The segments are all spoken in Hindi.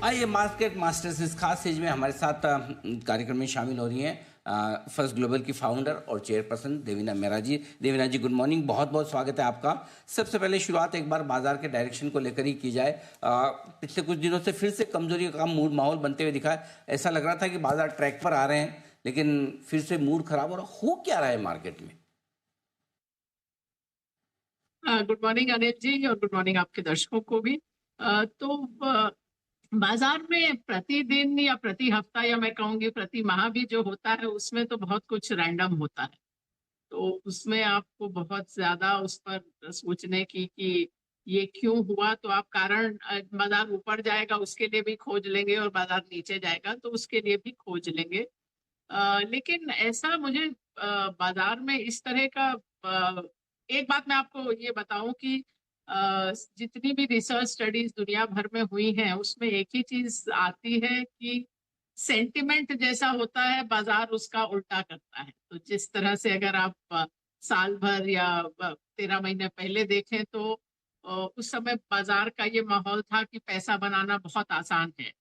आइए मार्केट मास्टर्स इस खास सीरीज में हमारे साथ कार्यक्रम में शामिल हो रही हैं फर्स्ट ग्लोबल की फाउंडर और चेयरपर्सन देवीना मेहरा जी। देवीना जी, गुड मॉर्निंग, बहुत बहुत स्वागत है आपका। सबसे पहले शुरुआत एक बार बाजार के डायरेक्शन को लेकर ही की जाए। पिछले कुछ दिनों से फिर से कमजोरी का मूड माहौल बनते हुए दिखा है। ऐसा लग रहा था कि बाजार ट्रैक पर आ रहे हैं, लेकिन फिर से मूड खराब हो क्या रहा है मार्केट में? गुड मॉर्निंग अनिल जी, और गुड मॉर्निंग आपके दर्शकों को भी। बाजार में प्रतिदिन या प्रति हफ्ता या मैं कहूंगी प्रति माह भी जो होता है उसमें तो बहुत कुछ रैंडम होता है। तो उसमें आपको बहुत ज्यादा उस पर सोचने की कि ये क्यों हुआ, तो आप कारण बाजार ऊपर जाएगा उसके लिए भी खोज लेंगे और बाजार नीचे जाएगा तो उसके लिए भी खोज लेंगे। लेकिन ऐसा मुझे बाजार में इस तरह का एक बात मैं आपको ये बताऊं कि जितनी भी रिसर्च स्टडीज दुनिया भर में हुई हैं उसमें एक ही चीज आती है कि सेंटिमेंट जैसा होता है बाजार उसका उल्टा करता है। तो जिस तरह से अगर आप साल भर या 13 महीने पहले देखें तो उस समय बाजार का ये माहौल था कि पैसा बनाना बहुत आसान है।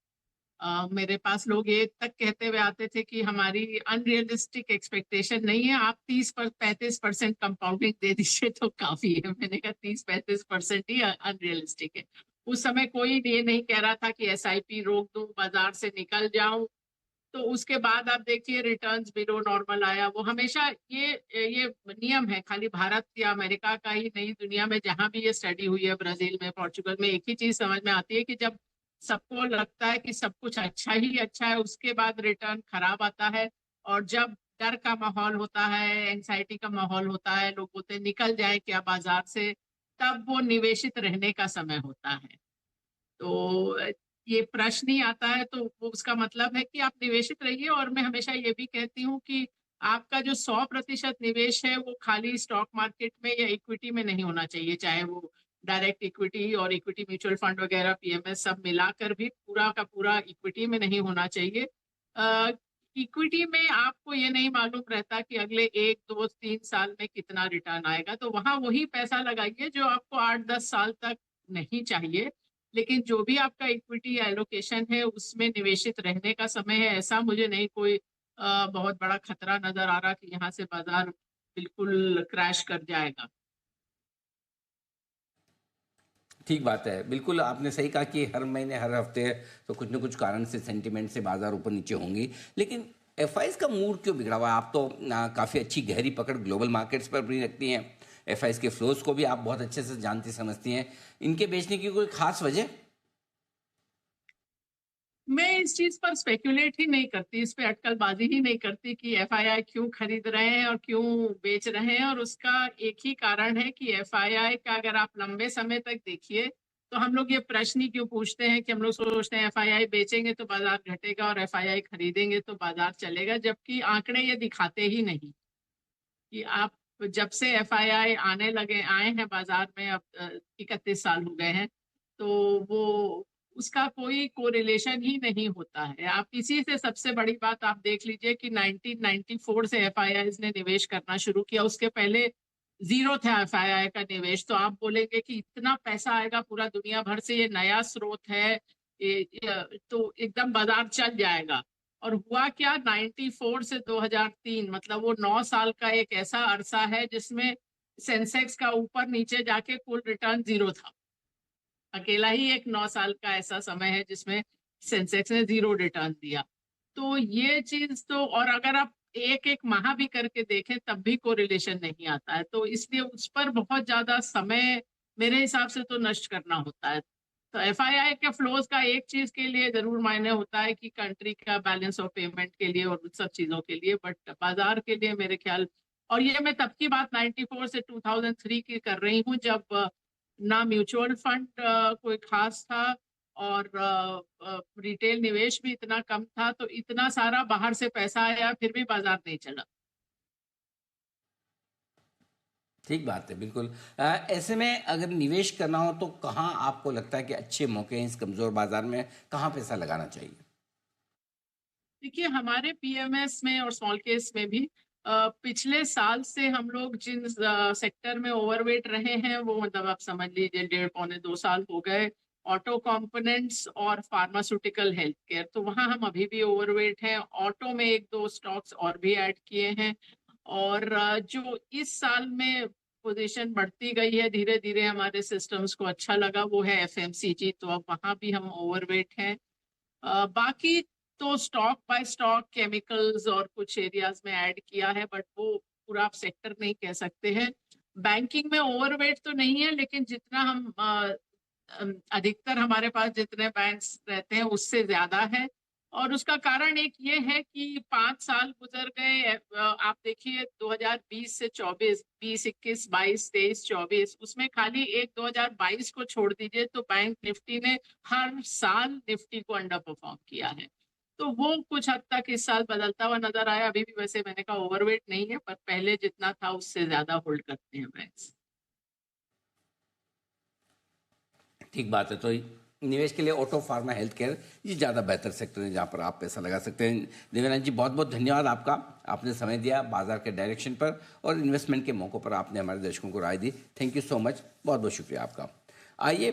मेरे पास लोग ये तक कहते हुए आते थे कि हमारी अनरियलिस्टिक एक्सपेक्टेशन नहीं है, आप 30-35% कंपाउंडिंग दे दीजिए तो काफी है। मैंने कहा 30-35% ही अनरियलिस्टिक है। उस समय कोई ये नहीं कह रहा था कि एसआईपी रोक दूं, बाजार से निकल जाऊं। तो उसके बाद आप देखिए रिटर्न्स बिलो नॉर्मल आया। वो हमेशा ये नियम है, खाली भारत या अमेरिका का ही नहीं, दुनिया में जहां भी ये स्टडी हुई है, ब्राजील में, पोर्चुगल में, एक ही चीज समझ में आती है कि जब सबको लगता है कि सब कुछ अच्छा ही अच्छा है उसके बाद रिटर्न खराब आता है। और जब डर का माहौल होता है, एंग्जाइटी का माहौल होता है, लोग बोलते हैं निकल जाए क्या बाजार से, तब वो निवेशित रहने का समय होता है। तो ये प्रश्न ही आता है तो वो उसका मतलब है कि आप निवेशित रहिए। और मैं हमेशा ये भी कहती हूँ कि आपका जो 100% निवेश है वो खाली स्टॉक मार्केट में या इक्विटी में नहीं होना चाहिए, चाहे वो डायरेक्ट इक्विटी और इक्विटी म्यूचुअल फंड वगैरह पीएमएस सब मिलाकर भी पूरा का पूरा इक्विटी में नहीं होना चाहिए। इक्विटी में आपको ये नहीं मालूम रहता कि अगले 1 2 3 साल में कितना रिटर्न आएगा, तो वहां वही पैसा लगाइए जो आपको 8 10 साल तक नहीं चाहिए। लेकिन जो भी आपका इक्विटी एलोकेशन है उसमें निवेशित रहने का समय है। ऐसा मुझे नहीं कोई बहुत बड़ा खतरा नजर आ रहा कि यहाँ से बाजार बिल्कुल क्रैश कर जाएगा। ठीक बात है, बिल्कुल आपने सही कहा कि हर महीने हर हफ्ते तो कुछ न कुछ कारण से सेंटिमेंट से बाजार ऊपर नीचे होंगी। लेकिन एफआईज का मूड क्यों बिगड़ा हुआ है? आप तो काफ़ी अच्छी गहरी पकड़ ग्लोबल मार्केट्स पर भी रखती हैं। एफआईज के फ्लोज को भी आप बहुत अच्छे से जानती समझती हैं। इनके बेचने की कोई खास वजह? मैं इस चीज पर स्पेक्युलेट ही नहीं करती, इस पे अटकलबाजी ही नहीं करती कि एफआईआई क्यों खरीद रहे हैं और क्यों बेच रहे हैं। और उसका एक ही कारण है कि एफआईआई का अगर आप लंबे समय तक देखिए तो हम लोग ये प्रश्न ही क्यों पूछते हैं कि हम लोग सोचते हैं एफआईआई बेचेंगे तो बाजार घटेगा और एफआईआई खरीदेंगे तो बाजार चलेगा, जबकि आंकड़े ये दिखाते ही नहीं कि आप जब से एफआईआई आने लगे आए हैं बाजार में, अब 31 साल हो गए हैं, तो वो उसका कोई कोरिलेशन ही नहीं होता है। आप इसी से सबसे बड़ी बात आप देख लीजिए कि 1994 से एफआईआई ने निवेश करना शुरू किया, उसके पहले जीरो था एफआईआई का निवेश। तो आप बोलेंगे कि इतना पैसा आएगा पूरा दुनिया भर से, ये नया स्रोत है, तो एकदम बाजार चल जाएगा। और हुआ क्या, 94 से 2003 मतलब वो 9 साल का एक ऐसा अरसा है जिसमें सेंसेक्स का ऊपर नीचे जाके कुल रिटर्न जीरो था। अकेला ही एक 9 साल का ऐसा समय है जिसमें सेंसेक्स ने जीरो रिटर्न दिया। तो ये चीज तो, और अगर आप एक एक माह भी करके देखें तब भी कोरिलेशन नहीं आता है। तो इसलिए उस पर बहुत ज्यादा समय मेरे हिसाब से तो नष्ट करना होता है। तो एफआईआई के फ्लोज का एक चीज के लिए जरूर मायने होता है कि कंट्री का बैलेंस ऑफ पेमेंट के लिए और उन सब चीजों के लिए, बट बाजार के लिए मेरे ख्याल, और ये मैं तब की बात 94 से 2003 की कर रही हूँ जब ना म्यूचुअल फंड कोई खास था और रिटेल निवेश भी इतना कम था, तो इतना सारा बाहर से पैसा आया फिर भी बाजार नहीं चला। ठीक बात है, बिल्कुल। ऐसे में अगर निवेश करना हो तो कहाँ आपको लगता है कि अच्छे मौके हैं इस कमज़ोर बाजार में, कहाँ पैसा लगाना चाहिए? देखिए हमारे पीएमएस में और स्मॉल केस में भी पिछले साल से हम लोग जिन सेक्टर में ओवरवेट रहे हैं वो मतलब आप समझ लीजिए 1.5 पौने 2 साल हो गए। ऑटो कंपोनेंट्स और फार्मास्यूटिकल हेल्थ केयर, तो वहाँ हम अभी भी ओवरवेट हैं। ऑटो में एक दो स्टॉक्स और भी ऐड किए हैं। और जो इस साल में पोजीशन बढ़ती गई है धीरे धीरे, हमारे सिस्टम्स को अच्छा लगा, वो है एफएमसीजी, तो अब वहाँ भी हम ओवरवेट हैं। बाकी तो स्टॉक बाय स्टॉक केमिकल्स और कुछ एरियाज में ऐड किया है, बट वो पूरा आप सेक्टर नहीं कह सकते हैं। बैंकिंग में ओवरवेट तो नहीं है, लेकिन जितना हम अधिकतर हमारे पास जितने बैंक्स रहते हैं उससे ज्यादा है। और उसका कारण एक ये है कि 5 साल गुजर गए। आप देखिए 2020 से 24, 20, 21, 22, 23, 24, उसमें खाली एक 2022 को छोड़ दीजिए तो बैंक निफ्टी ने हर साल निफ्टी को अंडर परफॉर्म किया है। तो वो कुछ हद तक इस साल बदलता हुआ नजर आया। अभी भी वैसे मैंने कहा ओवरवेट नहीं है, पर पहले जितना था उससे ज्यादा होल्ड करते हैं बैंक्स। ठीक बात है। तो निवेश के लिए ऑटो फार्मा हेल्थ केयर ये ज़्यादा बेहतर सेक्टर है जहाँ पर आप पैसा लगा सकते हैं। देवेंद्र जी बहुत बहुत धन्यवाद आपका, आपने समय दिया बाजार के डायरेक्शन पर और इन्वेस्टमेंट के मौक़ों पर आपने हमारे दर्शकों को राय दी। थैंक यू सो मच, बहुत बहुत शुक्रिया आपका। आइए